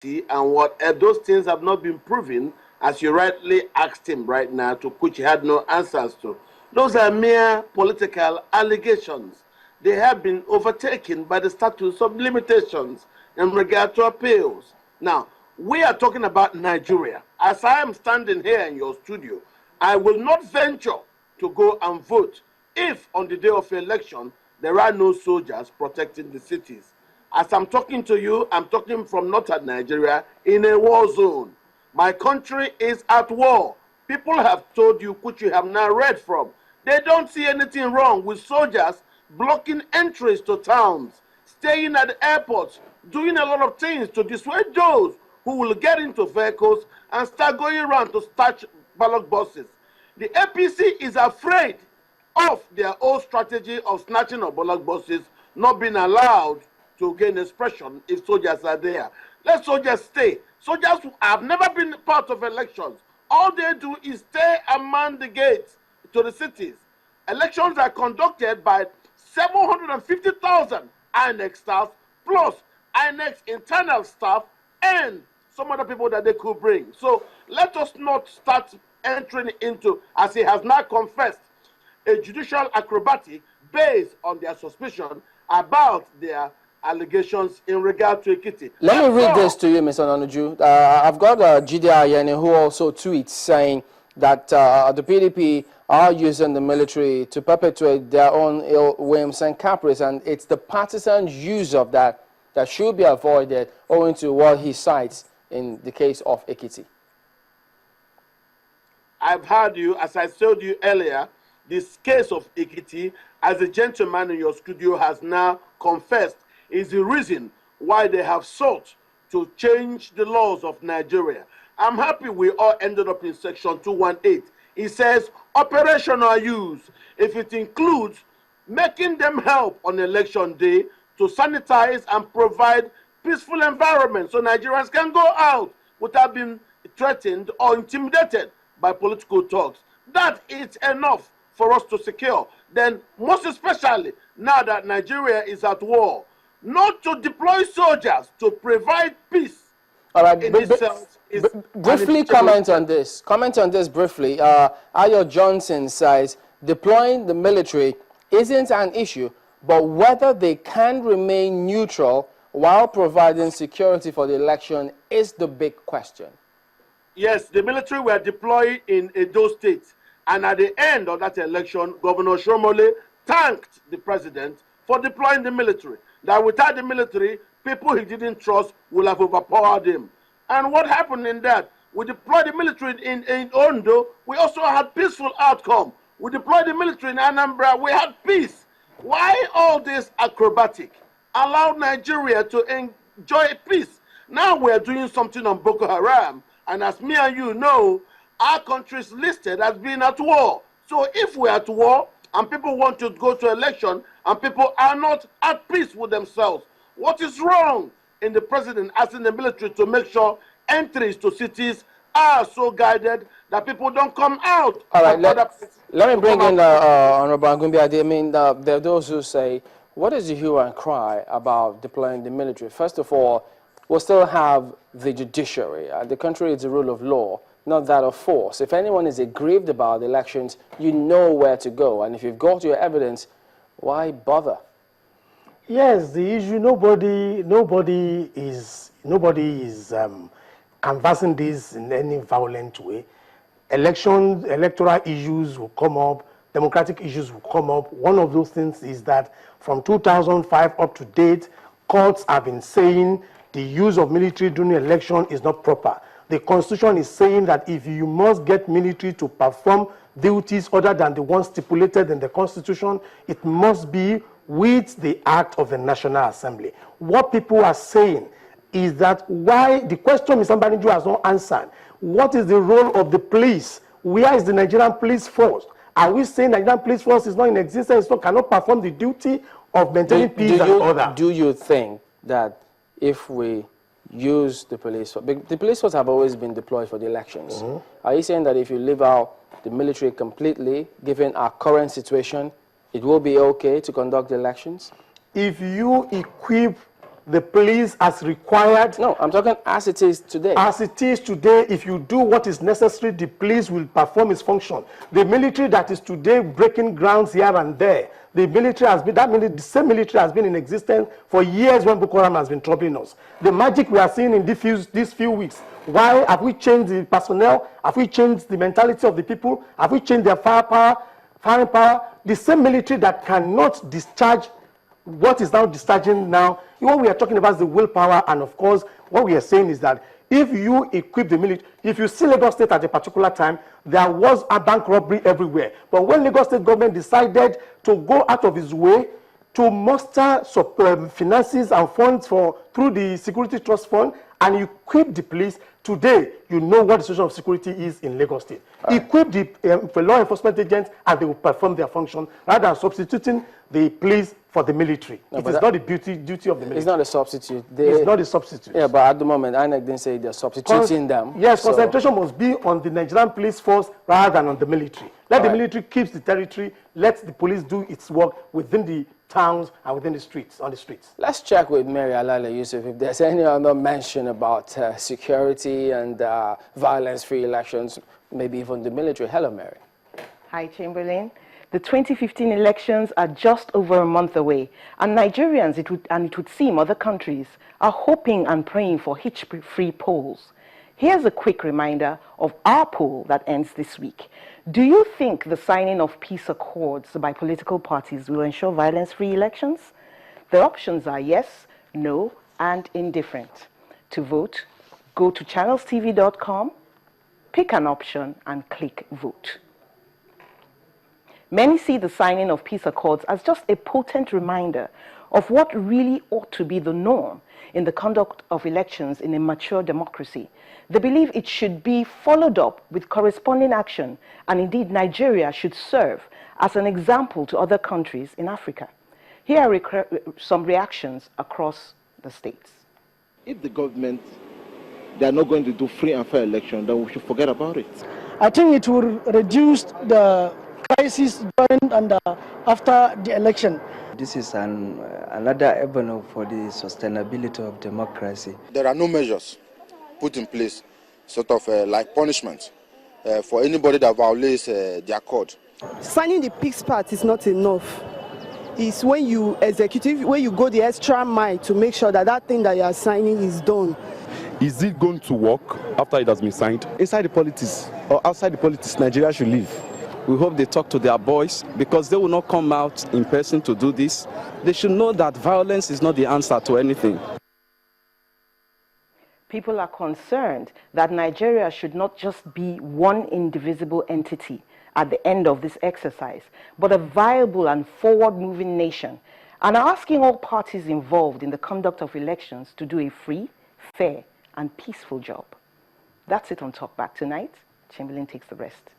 and what those things have not been proven, as you rightly asked him right now, to which he had no answers to. Those are mere political allegations. They have been overtaken by the statutes of limitations in regard to appeals. Now, we are talking about Nigeria. As I am standing here in your studio, I will not venture to go and vote if on the day of election there are no soldiers protecting the cities. As I'm talking to you, I'm talking from northern Nigeria in a war zone. My country is at war. People have told you, which you have now read from, they don't see anything wrong with soldiers blocking entries to towns, staying at the airports, doing a lot of things to dissuade those who will get into vehicles and start going around to snatch ballot buses. The APC is afraid of their own strategy of snatching of ballot buses not being allowed to gain expression if soldiers are there. Let soldiers stay. Soldiers who have never been part of elections, all they do is stay and man the gates to the cities. Elections are conducted by 750,000 INEC staff plus INEC's internal staff and some other people that they could bring. So let us not start entering into, as he has now confessed, a judicial acrobatic based on their suspicion about their allegations in regard to Ekiti. Let me read this to you, Mr. Nanuju. I've got Jide Ayeni who also tweets saying that the PDP are using the military to perpetuate their own ill whims and caprice, and it's the partisan use of that that should be avoided, owing to what he cites in the case of Ekiti. I've heard you, as I told you earlier, this case of Ekiti, as a gentleman in your studio has now confessed, is the reason why they have sought to change the laws of Nigeria. I'm happy we all ended up in section 218. It says operational use, if it includes making them help on election day to sanitize and provide peaceful environment so Nigerians can go out without being threatened or intimidated by political talks. That is enough for us to secure. Then, most especially now that Nigeria is at war, not to deploy soldiers to provide peace. All right, briefly comment on this. Comment on this briefly. Ayo Johnson says deploying the military isn't an issue, but whether they can remain neutral while providing security for the election is the big question. Yes, the military were deployed in Edo State, and at the end of that election, Governor Shomole thanked the president for deploying the military. That without the military, people he didn't trust will have overpowered him. And what happened in that? We deployed the military in Ondo, we also had peaceful outcome. We deployed the military in Anambra, we had peace. Why all this acrobatic? Allow Nigeria to enjoy peace. Now we're doing something on Boko Haram, and as me and you know, our country is listed as being at war. So if we're at war, and people want to go to election, and people are not at peace with themselves, what is wrong in the president asking the military to make sure entries to cities are so guided that people don't come out? All right, let me bring in Honorable Agumbi. I mean, there are those who say, what is the hue and cry about deploying the military? First of all, we'll still have the judiciary. The country is the rule of law, not that of force. If anyone is aggrieved about the elections, you know where to go. And if you've got your evidence, why bother? Yes, the issue, nobody is canvassing this in any violent way. Electoral issues will come up, democratic issues will come up. One of those things is that from 2005 up to date, courts have been saying the use of military during election is not proper. The Constitution is saying that if you must get military to perform duties other than the ones stipulated in the Constitution, it must be with the act of the National Assembly. What people are saying is that why, the question Mr. Baniju has not answered, what is the role of the police? Where is the Nigerian police force? Are we saying Nigerian police force is not in existence, so cannot perform the duty of maintaining peace and order? Do you think that if we use the police force have always been deployed for the elections. Are you saying that if you leave out the military completely, given our current situation, it will be okay to conduct the elections? If you equip the police as required. No, I'm talking as it is today. As it is today, if you do what is necessary, the police will perform its function. The military that is today breaking grounds here and there, the military has been, the same military has been in existence for years when Boko Haram has been troubling us. The magic we are seeing in these few weeks, why have we changed the personnel? Have we changed the mentality of the people? Have we changed their firing power? The same military that cannot discharge what is now discharging now, what we are talking about is the willpower, and of course, what we are saying is that if you equip the military, if you see Lagos State at a particular time, there was a bank robbery everywhere. But when Lagos State government decided to go out of its way to muster finances and funds through the Security Trust Fund and equip the police, today you know what the situation of security is in Lagos State. Equip the law enforcement agents and they will perform their function rather than substituting the police for the military. It is not the duty of the military. It's not a substitute. It's not a substitute. Yeah, but at the moment, INEC didn't say they're substituting them. Yes, concentration must be on the Nigerian police force rather than on the military. Let the military keep the territory. Let the police do its work within the towns and within the streets, on the streets. Let's check with Mary Alala Yusuf if there's any other mention about security and violence-free elections, maybe even the military. Hello, Mary. Hi, Chamberlain. The 2015 elections are just over a month away, and Nigerians, it would seem other countries, are hoping and praying for hitch-free polls. Here's a quick reminder of our poll that ends this week. Do you think the signing of peace accords by political parties will ensure violence-free elections? The options are yes, no, and indifferent. To vote, go to channelstv.com, pick an option, and click vote. Many see the signing of peace accords as just a potent reminder of what really ought to be the norm in the conduct of elections in a mature democracy. They believe it should be followed up with corresponding action, and indeed Nigeria should serve as an example to other countries in Africa. Here are some reactions across the states. If the government, they are not going to do free and fair election, then we should forget about it. I think it will reduce the crisis during and after the election. This is another avenue for the sustainability of democracy. There are no measures put in place, sort of like punishment for anybody that violates the accord. Signing the peace part is not enough. It's when you when you go the extra mile to make sure that that thing that you are signing is done. Is it going to work after it has been signed? Inside the politics or outside the politics, Nigeria should live. We hope they talk to their boys, because they will not come out in person to do this. They should know that violence is not the answer to anything. People are concerned that Nigeria should not just be one indivisible entity at the end of this exercise, but a viable and forward-moving nation, and are asking all parties involved in the conduct of elections to do a free, fair, and peaceful job. That's it on Talk Back tonight. Chamberlain takes the rest.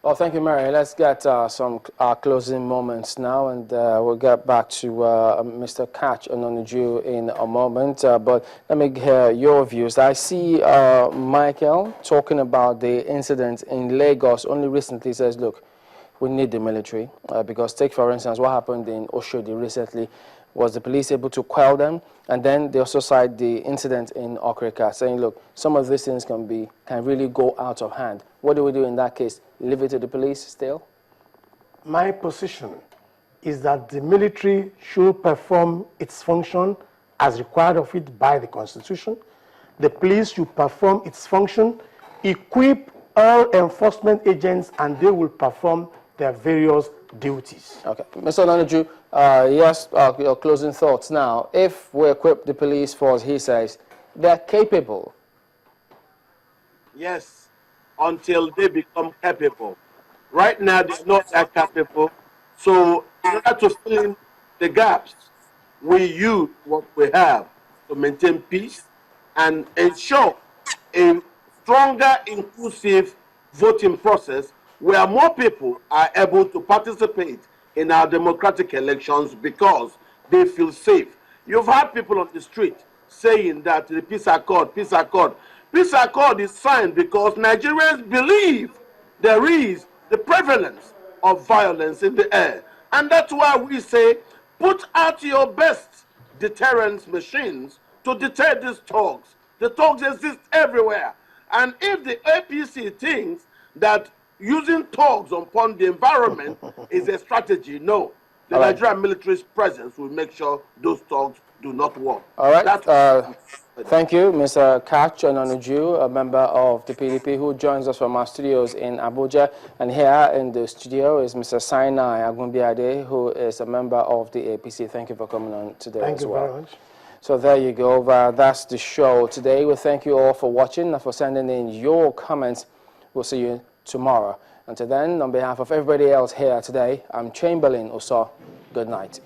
Well, thank you, Mary. Let's get some closing moments now, and we'll get back to Mr. Catch Ononuju in a moment. But let me hear your views. I see Michael talking about the incident in Lagos only recently. Says, look, we need the military because take, for instance, what happened in Oshodi recently. Was the police able to quell them? And then they also cite the incident in Okrika, saying, look, some of these things can really go out of hand. What do we do in that case? Leave it to the police still? My position is that the military should perform its function as required of it by the Constitution. The police should perform its function, equip all enforcement agents, and they will perform their various duties. Okay. Mr. Ononuju, yes, your closing thoughts now. If we equip the police force, he says, they're capable. Yes, until they become capable. Right now, they're not that capable. So in order to fill in the gaps, we use what we have to maintain peace and ensure a stronger, inclusive voting process where more people are able to participate in our democratic elections because they feel safe. You've had people on the street saying that the peace accord is signed because Nigerians believe there is the prevalence of violence in the air. And that's why we say, put out your best deterrence machines to deter these thugs. The thugs exist everywhere. And if the APC thinks that using thugs upon the environment is a strategy, no. The Nigerian military's presence will make sure those thugs do not work. All right. Thank you, Mr. Kach Onanuju, a member of the PDP, who joins us from our studios in Abuja. And here in the studio is Mr. Sinai Agunbiade, who is a member of the APC. Thank you for coming on today as well. Thank you very much. So there you go. That's the show today. We thank you all for watching and for sending in your comments. We'll see you tomorrow. Until then, on behalf of everybody else here today, I'm Chamberlain Uso. Good night.